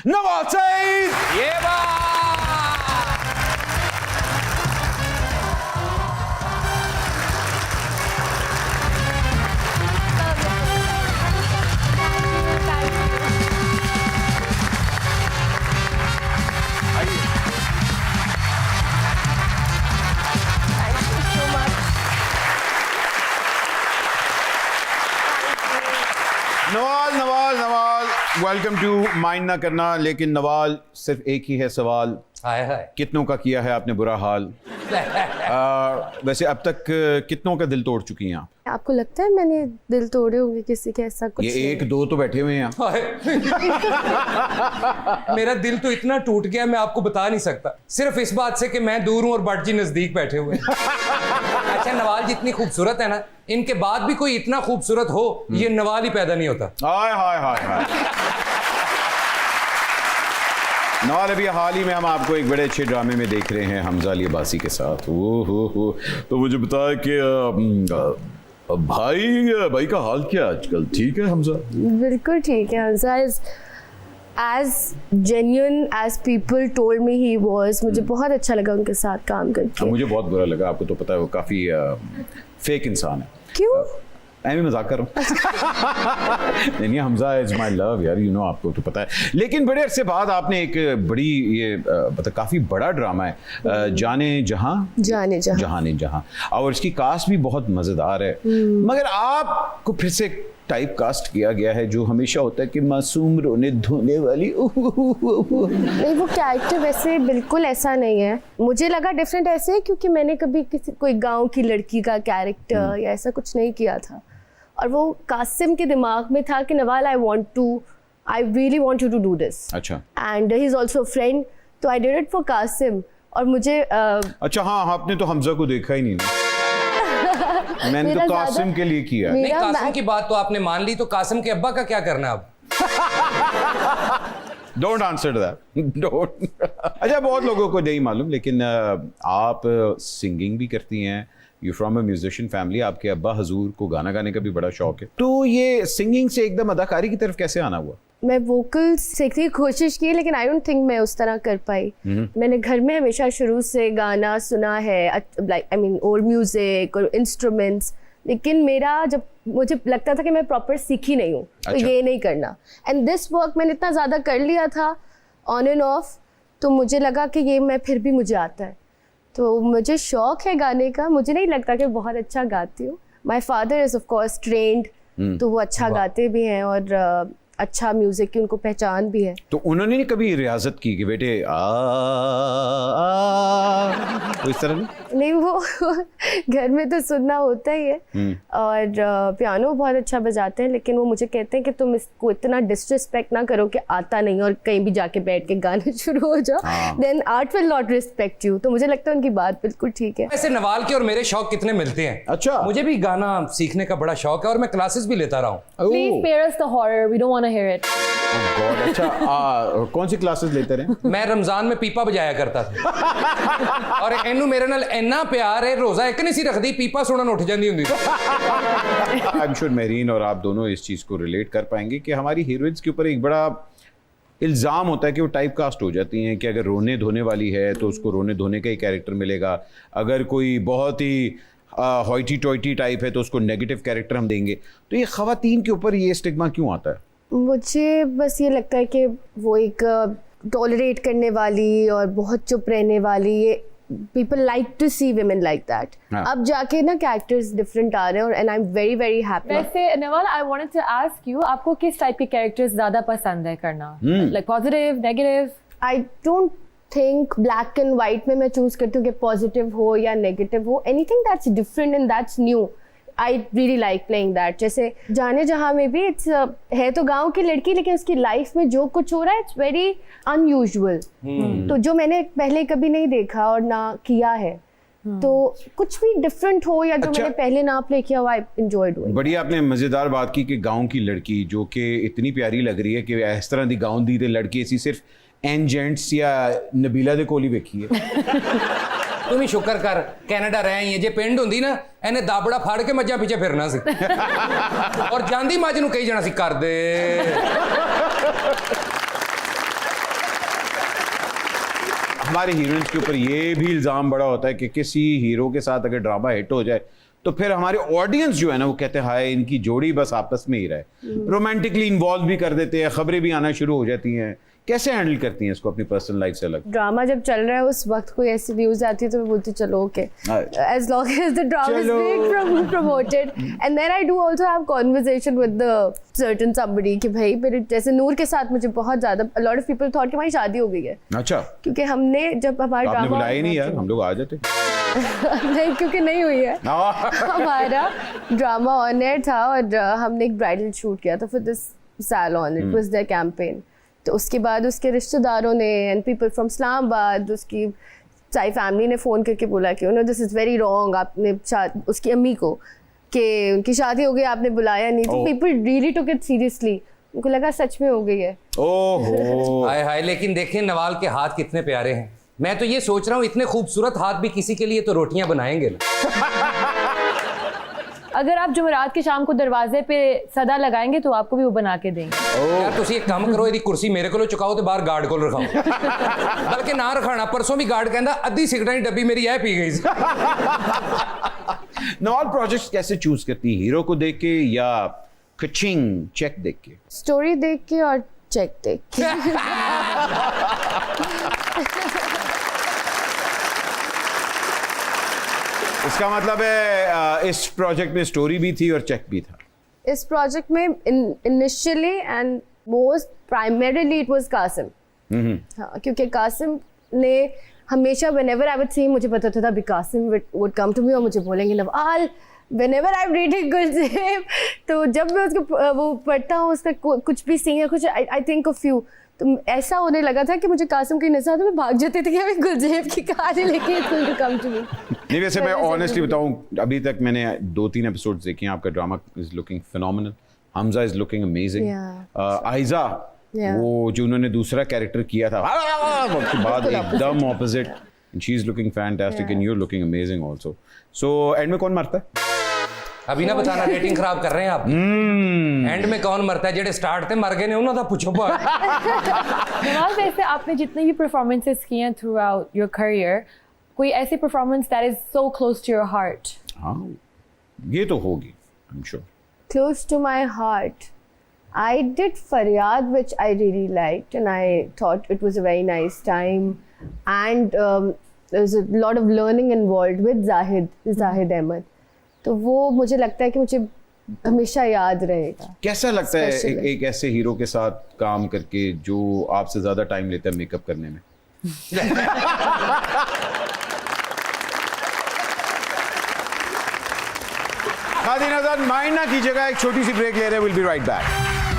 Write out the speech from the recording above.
नवाज सईद। ये बात Nawaz Nawaz Nawaz welcome to mind ना करना। लेकिन नवाज सिर्फ एक ही है सवाल, हाय हाय। कितनों का किया है आपने बुरा हाल? वैसे अब तक कितनों का दिल तोड़ चुकी हैं आप? आपको लगता है मैंने दिल तोड़े होंगे किसी के? ऐसा कुछ ये नहीं। एक दो तो बैठे हुए हैं। मेरा दिल तो इतना टूट गया मैं आपको बता नहीं सकता, सिर्फ इस बात से कि मैं दूर हूं और भट्ट जी नजदीक बैठे हुए हैं। अच्छा, नवाल जितनी खूबसूरत है ना, इनके बाद भी कोई इतना खूबसूरत हो ये नवाल ही पैदा नहीं होता। हाय हाय हाय हाय। नवाल, अभी हाल ही में हम आपको एक बड़े अच्छे ड्रामे में देख रहे हैं हमजा अली अब्बासी के साथ। ओ हो, तो मुझे बताया कि भाई का हाल क्या आजकल? ठीक है हमजा? बिल्कुल ठीक है। Hamza is as genuine as people told me he was। मुझे बहुत अच्छा लगा उनके साथ काम करके। मुझे बहुत बुरा लगा, आपको तो पता है वो काफ़ी फेक इंसान है। क्यों? मैं भी मजाक कर रहा हूँ। नहीं हमजा इज माई लव यार, यू नो, आपको तो पता है। लेकिन बड़े अरसे बाद आपने एक बड़ी ये मतलब काफ़ी बड़ा ड्रामा है जाने जहाँ जहाने जहाँ, और इसकी कास्ट भी बहुत मज़ेदार है। मगर आपको फिर से टाइप कास्ट किया गया है जो हमेशा होता है कि मासूम रोने धोने वाली। नहीं, वो कैरेक्टर वैसे बिल्कुल ऐसा नहीं है। मुझे लगा डिफरेंट ऐसे है क्योंकि मैंने कभी किसी कोई गांव की लड़की का कैरेक्टर या ऐसा कुछ नहीं किया था, और वो कासिम के दिमाग में था कि Nawal I really want you to do this. अच्छा। And he is also friend, तो I did it for Qasim. और मुझे अच्छा, हाँ, आपने तो हमजा को देखा ही नहीं ना। मैंने तो कासिम के लिए किया। नहीं, कासिम की बात तो आपने मान ली, तो कासिम के अब्बा का क्या करना अब? Don't answer that, don't. अच्छा, बहुत लोगों को नहीं मालूम, लेकिन आप सिंगिंग भी करती हैं, you from a musician family, आपके अब्बा हजूर को गाना गाने का भी बड़ा शौक है। तो ये सिंगिंग से एकदम अदाकारी की तरफ कैसे आना हुआ? मैं वोकल सीखने की कोशिश की, लेकिन आई डोंट थिंक मैं उस तरह कर पाई। मैंने घर में हमेशा शुरू से गाना सुना है, like I mean old music और इंस्ट्रूमेंट्स, लेकिन मेरा जब मुझे लगता था कि मैं प्रॉपर सीखी नहीं हूँ, तो ये नहीं करना। एंड दिस वर्क मैंने इतना ज़्यादा कर लिया था ऑन एंड ऑफ, तो मुझे लगा कि ये मैं फिर भी मुझे आता है। तो मुझे शौक है गाने का, मुझे नहीं लगता कि बहुत अच्छा गाती हूँ। My father is of course trend, तो वो अच्छा गाते भी हैं और अच्छा म्यूजिक की उनको पहचान भी है। तो उन्होंने नहीं कभी रियाजत की कि बेटे तो इस तरह नहीं, वो घर में तो सुनना होता ही है, और पियानो बहुत अच्छा बजाते हैं, लेकिन वो मुझे कहते हैं कि तुम इसको इतना डिसरिस्पेक्ट ना करो कि आता नहीं और कहीं भी जाके बैठ के गाने शुरू हो जाओ, then art will not respect you. तो मुझे लगता है उनकी बात बिल्कुल ठीक है। वैसे नवाल के और मेरे शौक कितने मिलते हैं। अच्छा। मुझे भी गाना सीखने का बड़ा शौक है और मैं क्लासेस भी लेता रहा हूँ। Please spare us the horror. We don't want to hear it. अच्छा, कौन सी क्लासेस लेते रहे? मैं रमजान में पीपा बजाया करता था और एनू मेरे नाल इन्ना प्यार है, रोजा एक नहीं सी रखदी, पीपा सुनन उठ जांदी हुंदी। आई एम श्योर मेरीन और आप दोनों इस चीज को रिलेट कर पाएंगे कि हमारी हीरोइंस के ऊपर एक बड़ा इल्ज़ाम होता है कि वो टाइप कास्ट हो जाती हैं, कि अगर रोने धोने वाली है तो उसको रोने धोने का ही कैरेक्टर मिलेगा, अगर कोई बहुत ही हॉइटी टॉइटी टाइप है तो उसको नेगेटिव कैरेक्टर हम देंगे। तो ये ख़वातीन के ऊपर ये स्टिग्मा क्यों आता है? मुझे बस ये लगता है कि वो एक टॉलरेट करने वाली और बहुत चुप रहने वाली, ये people like to see women like that. अब जाके ना कैरेक्टर्स डिफरेंट आ रहे हैं, और and I am very very happy. वैसे Nawal, I wanted to ask you, आपको किस टाइप के कैरेक्टर्स ज्यादा पसंद है करना? Like positive, negative? I don't think black and white में मैं चूज करती हूँ कि पॉजिटिव हो या नेगेटिव हो। Anything that's different and that's new, I really like playing that. जैसे जाने जहाँ में भी इट्स है तो गांव की लड़की, लेकिन उसकी लाइफ में जो कुछ हो रहा है इट्स वेरी अनयूजुअल, तो जो मैंने पहले कभी नहीं देखा और ना किया है। तो कुछ भी डिफरेंट हो या जो मैंने पहले ना प्ले किया हो, आई एंजॉय डूइंग। बड़ी आपने मजेदार बात की कि गांव की लड़की जो कि इतनी प्यारी लग रही है कि इस तरह दी गांव दी ते लड़की ऐसी सिर्फ एंजेंट्स या नबीला दे कोल ही वेखी है। तुम ही शुक्र कर कैनेडा रह आई है, जे पिंड हुंदी ना इन्हें दाबड़ा फाड़ के मज्जां पीछे फिरना सी और जांदी मज नूं कही जाना सी कर दे। हमारे हीरोइंस के ऊपर ये भी इल्ज़ाम बड़ा होता है कि किसी हीरो के साथ अगर ड्रामा हिट हो जाए तो फिर हमारे ऑडियंस जो है ना वो कहते हैं हाय इनकी जोड़ी बस आपस में ही रहे, रोमांटिकली इन्वॉल्व भी कर देते हैं, खबरें भी आना शुरू हो जाती हैं। कैसे हैंडल करती हैं इसको अपनी पर्सनल लाइफ से अलग? ड्रामा जब चल रहा है उस वक्त कोई ऐसी न्यूज आती है तो मैं बोलती चलो okay, as long as the drama is being promoted, and then I do also have conversation with the certain somebody कि भाई मेरे जैसे नूर के साथ मुझे बहुत ज्यादा लॉट ऑफ पीपल थॉट कि हमारी शादी हो गई है। अच्छा, क्योंकि हमने जब हमारा आपने ड्रामा बुलाया ही नहीं यार, हम लोग आ जाते। नहीं, क्योंकि नहीं हुई है। हमारा ड्रामा ऑन एयर था और हमने एक ब्राइडल शूट किया था for this salon, it was their campaign. तो उसके बाद उसके रिश्तेदारों ने एंड पीपल फ्रॉम इस्लामाबाद, उसकी सारी फैमिली ने फ़ोन करके बोला कि no this is very wrong, आपने उसकी अम्मी को कि उनकी शादी हो गई आपने बुलाया नहीं। तो people really took it seriously, उनको लगा सच में हो गई है। ओहो, हाय हाय, लेकिन देखें नवाल के हाथ कितने प्यारे हैं। मैं तो ये सोच रहा हूँ इतने खूबसूरत हाथ भी किसी के लिए तो रोटियां बनाएंगे ना। अगर आप जुमेरात की शाम को दरवाजे पे सदा लगाएंगे तो आपको भी वो बना के देंगे। यार तुसी एक काम करो, यदि कुर्सी मेरे को चुकाओ तो बाहर गार्ड को रखाओ। बल्कि ना रखाना, परसों भी गार्ड कहता अद्धी सिगरेट की डब्बी मेरी है पी गई। नवाल प्रोजेक्ट्स कैसे चूज करती है? हीरो को देख के या कचिंग चेक देख के? स्टोरी देख के और चेक देख के। इसका मतलब है इस प्रोजेक्ट में स्टोरी भी थी और चेक भी था। इस प्रोजेक्ट में initially and most primarily it was Qasim. हाँ, क्योंकि कासिम ने हमेशा व्हेनेवर आई वुड सी, मुझे पता था अभी Qasim would come to me और मुझे बोलेंगे Nawal whenever I am reading Gulzeb, तो जब मैं उसको वो पढ़ता हूँ उसका कुछ भी सीन या कुछ आई थिंक ऑफ यू, तो ऐसा होने लगा था कि मुझे कासिम की नज़र तो मैं भाग जाती थी कि हमें गुलज़ेब की कहानी लेके इट्स कम टू मी। नहीं, वैसे मैं ऑनेस्टली बताऊं, अभी तक मैंने 2-3 एपिसोड्स देखे हैं, आपका drama is looking phenomenal, Hamza is looking amazing, Aiza वो जो उन्होंने दूसरा कैरेक्टर किया था उसके बाद एकदम opposite, and she is looking fantastic and you are looking amazing also. So end में कौन मरता है? अभी ना बताना, रेटिंग खराब कर रहे हैं आप। एंड में कौन मरता है? जेडे स्टार्ट थे मर गए ने उन्हों दा पूछो। नवाज, वैसे आपने जितने भी परफॉर्मेंसेस किए हैं थ्रू आउट योर करियर, कोई ऐसी performance that is so close to your heart? हाँ, ये तो होगी, I am sure. Close to my heart, I did Faryad, which I really liked, and I thought it was a very nice time, and there's a lot of learning involved with Zahid Ahmed. तो वो मुझे लगता है कि मुझे हमेशा याद रहेगा। कैसा लगता है एक ऐसे हीरो के साथ काम करके जो आपसे ज्यादा टाइम लेता है मेकअप करने में? खादिन आजाद, माइंड ना कीजिएगा, एक छोटी सी ब्रेक ले रहे हैं, विल बी राइट बैक।